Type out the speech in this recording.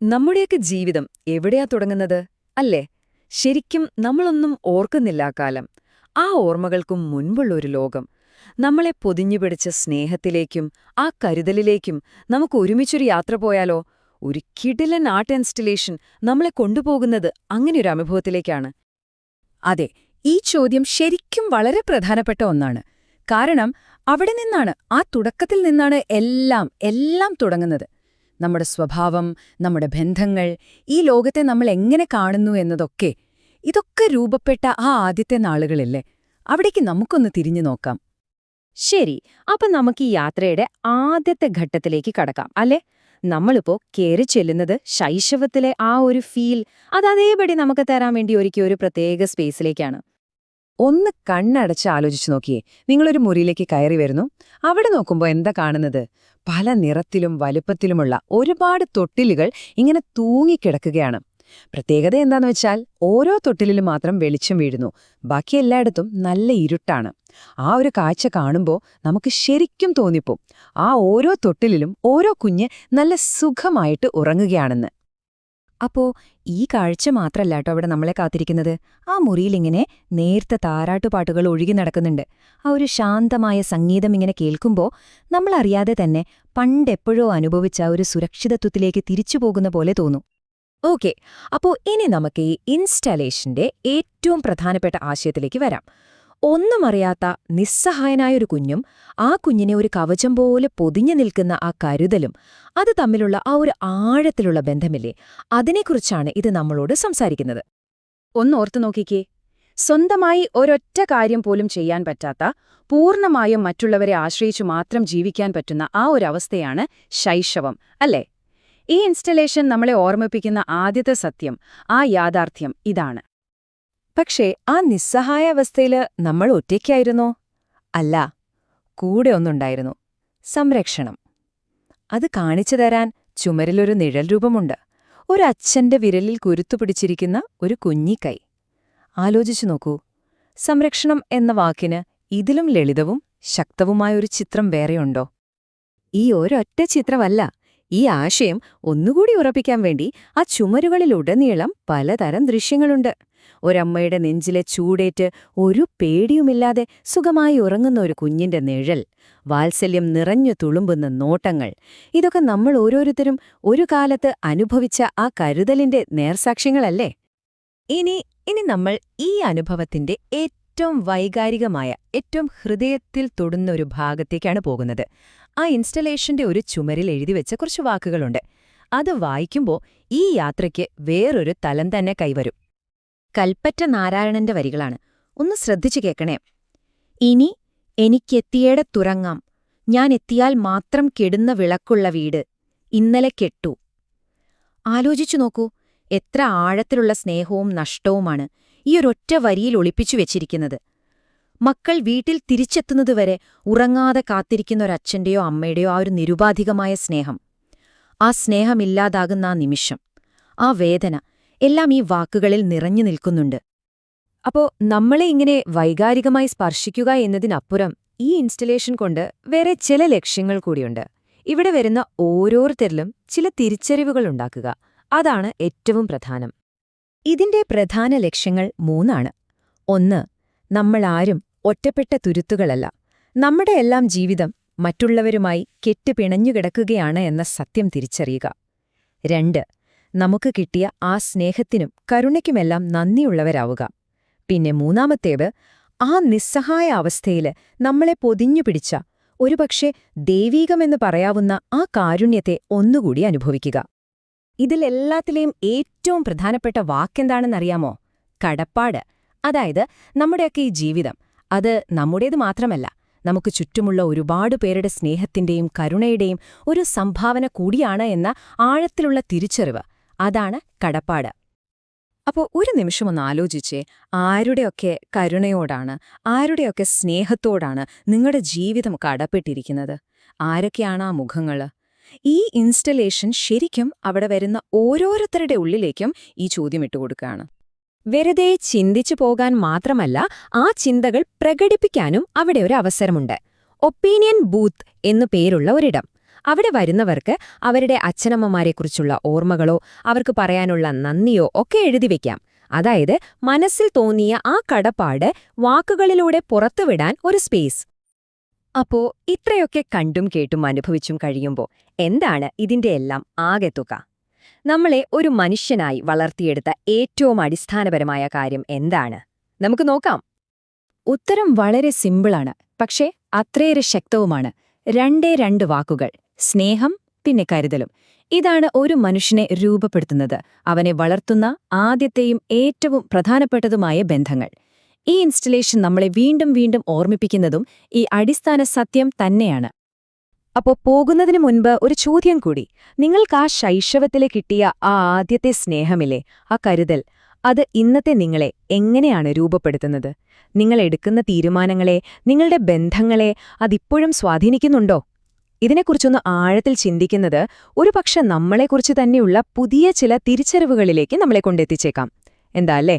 നമ്മുടെയൊക്കെ ജീവിതം എവിടെയാ തുടങ്ങുന്നത് അല്ലേ? ശരിക്കും നമ്മളൊന്നും ഓർക്കുന്നില്ല ആ കാലം. ആ ഓർമ്മകൾക്കും മുൻപുള്ളൊരു ലോകം. നമ്മളെ പൊതിഞ്ഞുപിടിച്ച സ്നേഹത്തിലേക്കും ആ കരുതലിലേക്കും നമുക്ക് ഒരുമിച്ചൊരു യാത്ര പോയാലോ? ഒരു കിടിലൻ ആർട്ട് ഇൻസ്റ്റലേഷൻ നമ്മളെ കൊണ്ടുപോകുന്നത് അങ്ങനെയൊരു അനുഭവത്തിലേക്കാണ്. അതെ, ഈ ചോദ്യം ശരിക്കും വളരെ പ്രധാനപ്പെട്ട ഒന്നാണ്. കാരണം അവിടെ നിന്നാണ്, ആ തുടക്കത്തിൽ നിന്നാണ് എല്ലാം തുടങ്ങുന്നത്. നമ്മുടെ സ്വഭാവം, നമ്മുടെ ബന്ധങ്ങൾ, ഈ ലോകത്തെ നമ്മൾ എങ്ങനെ കാണുന്നു എന്നതൊക്കെ, ഇതൊക്കെ രൂപപ്പെട്ട ആ ആദ്യത്തെ നാളുകളില്ലേ, അവിടേക്ക് നമുക്കൊന്ന് തിരിഞ്ഞു നോക്കാം. ശരി, അപ്പൊ നമുക്ക് ഈ യാത്രയുടെ ആദ്യത്തെ ഘട്ടത്തിലേക്ക് കടക്കാം അല്ലേ? നമ്മളിപ്പോ കേറി ചെല്ലുന്നത് ശൈശവത്തിലെ ആ ഒരു ഫീൽ അതേപടി നമുക്ക് തരാൻ വേണ്ടി ഒരുക്കിയ ഒരു പ്രത്യേക സ്പേസിലേക്കാണ്. ഒന്ന് കണ്ണടച്ച് ആലോചിച്ചു നോക്കിയേ. നിങ്ങളൊരു മുറിയിലേക്ക് കയറി വരുന്നു. അവിടെ നോക്കുമ്പോൾ എന്താ കാണുന്നത്? പല നിറത്തിലും വലുപ്പത്തിലുമുള്ള ഒരുപാട് തൊട്ടിലുകൾ ഇങ്ങനെ തൂങ്ങിക്കിടക്കുകയാണ്. പ്രത്യേകത എന്താന്ന് വെച്ചാൽ ഓരോ തൊട്ടിലിലും മാത്രം വെളിച്ചം വീഴുന്നു, ബാക്കി എല്ലായിടത്തും നല്ല ഇരുട്ടാണ്. ആ ഒരു കാഴ്ച കാണുമ്പോൾ നമുക്ക് ശരിക്കും തോന്നിപ്പോവും ആ ഓരോ തൊട്ടിലിലും ഓരോ കുഞ്ഞ് നല്ല സുഖമായിട്ട് ഉറങ്ങുകയാണെന്ന്. അപ്പോ ഈ കാഴ്ച മാത്രല്ലാട്ടോ അവിടെ നമ്മളെ കാത്തിരിക്കുന്നത്. ആ മുറിയിലിങ്ങനെ നേർത്ത താരാട്ടുപാട്ടുകൾ ഒഴുകി നടക്കുന്നുണ്ട്. ആ ഒരു ശാന്തമായ സംഗീതം ഇങ്ങനെ കേൾക്കുമ്പോ നമ്മളറിയാതെ തന്നെ പണ്ടെപ്പോഴോ അനുഭവിച്ച ഒരു സുരക്ഷിതത്വത്തിലേക്ക് തിരിച്ചു പോകുന്ന പോലെ തോന്നും. ഓക്കെ, അപ്പോ ഇനി നമുക്ക് ഈ ഇൻസ്റ്റാലേഷന്റെ ഏറ്റവും പ്രധാനപ്പെട്ട ആശയത്തിലേക്ക് വരാം. ഒന്നും അറിയാത്ത നിസ്സഹായനായൊരു കുഞ്ഞും ആ കുഞ്ഞിനെ ഒരു കവചം പോലെ പൊതിഞ്ഞു നിൽക്കുന്ന ആ കരുതലും, അത് തമ്മിലുള്ള ആ ഒരു ആഴത്തിലുള്ള ബന്ധമില്ലേ, അതിനെക്കുറിച്ചാണ് ഇത് നമ്മളോട് സംസാരിക്കുന്നത്. ഒന്നോർത്തു നോക്കിക്കേ, സ്വന്തമായി ഒരൊറ്റ കാര്യം പോലും ചെയ്യാൻ പറ്റാത്ത, പൂർണ്ണമായും മറ്റുള്ളവരെ ആശ്രയിച്ചു മാത്രം ജീവിക്കാൻ പറ്റുന്ന ആ ഒരവസ്ഥയാണ് ശൈശവം, അല്ലേ? ഈ ഇൻസ്റ്റലേഷൻ നമ്മളെ ഓർമ്മിപ്പിക്കുന്ന ആദ്യത്തെ സത്യം, ആ യാഥാർത്ഥ്യം ഇതാണ്. പക്ഷേ ആ നിസ്സഹായ അവസ്ഥയില് നമ്മൾ ഒറ്റയ്ക്കായിരുന്നോ? അല്ല, കൂടെ ഒന്നുണ്ടായിരുന്നു. സംരക്ഷണം. അത് കാണിച്ചു തരാൻ ചുമരിലൊരു നിഴൽ രൂപമുണ്ട്. ഒരച്ഛന്റെ വിരലിൽ കുരുത്തുപിടിച്ചിരിക്കുന്ന ഒരു കുഞ്ഞിക്കൈ. ആലോചിച്ചു നോക്കൂ, സംരക്ഷണം എന്ന വാക്കിന് ഇതിലും ലളിതവും ശക്തവുമായൊരു ചിത്രം വേറെയുണ്ടോ? ഈ ഒരൊറ്റ ചിത്രമല്ല, ഈ ആശയം ഒന്നുകൂടി ഉറപ്പിക്കാൻ വേണ്ടി ആ ചുമരുകളിലുടനീളം പലതരം ദൃശ്യങ്ങളുണ്ട്. ഒരമ്മയുടെ നെഞ്ചിലെ ചൂടേറ്റ് ഒരു പേടിയുമില്ലാതെ സുഖമായി ഉറങ്ങുന്ന ഒരു കുഞ്ഞിന്റെ നിഴൽ, വാത്സല്യം നിറഞ്ഞു തുളുമ്പുന്ന നോട്ടങ്ങൾ, ഇതൊക്കെ നമ്മൾ ഓരോരുത്തരും ഒരു കാലത്ത് അനുഭവിച്ച ആ കരുതലിന്റെ നേർസാക്ഷ്യങ്ങളല്ലേ? ഇനി നമ്മൾ ഈ അനുഭവത്തിന്റെ ഏറ്റവും വൈകാരികമായ, ഏറ്റവും ഹൃദയത്തിൽ തൊടുന്ന ഒരു ഭാഗത്തേക്കാണ് പോകുന്നത്. ആ ഇൻസ്റ്റലേഷന്റെ ഒരു ചുമരിൽ എഴുതിവെച്ച കുറച്ച് വാക്കുകളുണ്ട്. അത് വായിക്കുമ്പോൾ ഈ യാത്രയ്ക്ക് വേറൊരു തലം തന്നെ കൈവരും. കൽപ്പറ്റ നാരായണന്റെ വരികളാണ്. ഒന്ന് ശ്രദ്ധിച്ചു കേൾക്കണേ. ഇനി എനിക്കെത്തിയേടെ തുറങ്ങാം, ഞാൻ എത്തിയാൽ മാത്രം കെടുന്ന വിളക്കുള്ള വീട്, ഇന്നലെ കെട്ടു. ആലോചിച്ചു നോക്കൂ, എത്ര ആഴത്തിലുള്ള സ്നേഹവും നഷ്ടവുമാണ് ഈ ഒരൊറ്റ വരിയിൽ ഒളിപ്പിച്ചു വെച്ചിരിക്കുന്നത്. മക്കൾ വീട്ടിൽ തിരിച്ചെത്തുന്നതുവരെ ഉറങ്ങാതെ കാത്തിരിക്കുന്ന ഒരച്ഛന്റെയോ അമ്മയുടെയോ ആ ഒരു നിരുപാധികമായ സ്നേഹം, ആ സ്നേഹമില്ലാതാകുന്ന ആ നിമിഷം, ആ വേദന എല്ലാം ഈ വാക്കുകളിൽ നിറഞ്ഞു നിൽക്കുന്നുണ്ട്. അപ്പോ നമ്മളെ ഇങ്ങനെ വൈകാരികമായി സ്പർശിക്കുക എന്നതിനപ്പുറം ഈ ഇൻസ്റ്റലേഷൻ കൊണ്ട് വേറെ ചില ലക്ഷ്യങ്ങൾ കൂടിയുണ്ട്. ഇവിടെ വരുന്ന ഓരോരുത്തരിലും ചില തിരിച്ചറിവുകളുണ്ടാക്കുക, അതാണ് ഏറ്റവും പ്രധാനം. ഇതിന്റെ പ്രധാന ലക്ഷ്യങ്ങൾ 3. 1. നമ്മളാരും ഒറ്റപ്പെട്ട തുരുത്തുകളല്ല. നമ്മുടെ എല്ലാം ജീവിതം മറ്റുള്ളവരുമായി കെട്ടുപിണഞ്ഞുകിടക്കുകയാണ് എന്ന സത്യം തിരിച്ചറിയുക. 2. നമുക്ക് കിട്ടിയ ആ സ്നേഹത്തിനും കരുണയ്ക്കുമെല്ലാം നന്ദിയുള്ളവരാവുക. പിന്നെ 3. ആ നിസ്സഹായ അവസ്ഥയില് നമ്മളെ പൊതിഞ്ഞുപിടിച്ച, ഒരുപക്ഷെ ദൈവീകമെന്ന് പറയാവുന്ന ആ കാരുണ്യത്തെ ഒന്നുകൂടി അനുഭവിക്കുക. ഇതിലെല്ലാത്തിലെയും ഏറ്റവും പ്രധാനപ്പെട്ട വാക്കെന്താണെന്നറിയാമോ? കടപ്പാട്. അതായത് നമ്മുടെയൊക്കെ ഈ ജീവിതം, അത് നമ്മുടേത് മാത്രമല്ല, നമുക്ക് ചുറ്റുമുള്ള ഒരുപാട് പേരുടെ സ്നേഹത്തിന്റെയും കരുണയുടെയും ഒരു സംഭാവന കൂടിയാണ് എന്ന ആഴത്തിലുള്ള തിരിച്ചറിവ്, അതാണ് കടപ്പാട്. അപ്പോൾ ഒരു നിമിഷമൊന്ന് ആലോചിച്ചേ, ആരുടെയൊക്കെ കരുണയോടാണ്, ആരുടെയൊക്കെ സ്നേഹത്തോടാണ് നിങ്ങളുടെ ജീവിതം കടപ്പെട്ടിരിക്കുന്നത്? ആരൊക്കെയാണ് ആ മുഖങ്ങൾ? ഈ ഇൻസ്റ്റലേഷൻ ശരിക്കും അവിടെ വരുന്ന ഓരോരുത്തരുടെ ഉള്ളിലേക്കും ഈ ചോദ്യം ഇട്ടുകൊടുക്കുകയാണ്. വെറുതെ ചിന്തിച്ചു പോകാൻ മാത്രമല്ല, ആ ചിന്തകൾ പ്രകടിപ്പിക്കാനും അവിടെ ഒരു അവസരമുണ്ട്. ഒപ്പീനിയൻ ബൂത്ത് എന്നു പേരുള്ള ഒരിടം. അവിടെ വരുന്നവർക്ക് അവരുടെ അച്ഛനമ്മമാരെക്കുറിച്ചുള്ള ഓർമ്മകളോ അവർക്ക് പറയാനുള്ള നന്ദിയോ ഒക്കെ എഴുതി വെക്കാം. അതായത് മനസ്സിൽ തോന്നിയ ആ കടപ്പാട് വാക്കുകളിലൂടെ പുറത്തുവിടാൻ ഒരു സ്പേസ്. അപ്പോ ഇത്രയൊക്കെ കണ്ടും കേട്ടും അനുഭവിച്ചും കഴിയുമ്പോ എന്താണ് ഇതിന്റെയെല്ലാം ആകെ തുക? നമ്മളെ ഒരു മനുഷ്യനായി വളർത്തിയെടുത്ത ഏറ്റവും അടിസ്ഥാനപരമായ കാര്യം എന്താണ്? നമുക്ക് നോക്കാം. ഉത്തരം വളരെ സിമ്പിളാണ്, പക്ഷേ അത്രയേറെ ശക്തവുമാണ്. രണ്ടേ രണ്ട് വാക്കുകൾ: സ്നേഹം, പിന്നെ കരുതലും. ഇതാണ് ഒരു മനുഷ്യനെ രൂപപ്പെടുത്തുന്നത്, അവനെ വളർത്തുന്ന ആദ്യത്തെയും ഏറ്റവും പ്രധാനപ്പെട്ടതുമായ ബന്ധങ്ങൾ. ഈ ഇൻസ്റ്റലേഷൻ നമ്മളെ വീണ്ടും വീണ്ടും ഓർമ്മിപ്പിക്കുന്നതും ഈ അടിസ്ഥാന സത്യം തന്നെയാണ്. അപ്പോ പോകുന്നതിന് മുൻപ് ഒരു ചോദ്യം കൂടി. നിങ്ങൾക്ക് ആ ശൈശവത്തിലെ കിട്ടിയ ആ ആദ്യത്തെ സ്നേഹമില്ലേ, ആ കരുതൽ, അത് ഇന്നത്തെ നിങ്ങളെ എങ്ങനെയാണ് രൂപപ്പെടുത്തുന്നത്? നിങ്ങൾ എടുക്കുന്ന തീരുമാനങ്ങളെ, നിങ്ങളുടെ ബന്ധങ്ങളെ അതിപ്പോഴും സ്വാധീനിക്കുന്നുണ്ടോ? ഇതിനെക്കുറിച്ചൊന്ന് ആഴത്തിൽ ചിന്തിക്കുന്നത് ഒരുപക്ഷെ നമ്മളെക്കുറിച്ച് തന്നെയുള്ള പുതിയ ചില തിരിച്ചറിവുകളിലേക്ക് നമ്മളെ കൊണ്ടെത്തിച്ചേക്കാം. എന്താ അല്ലേ?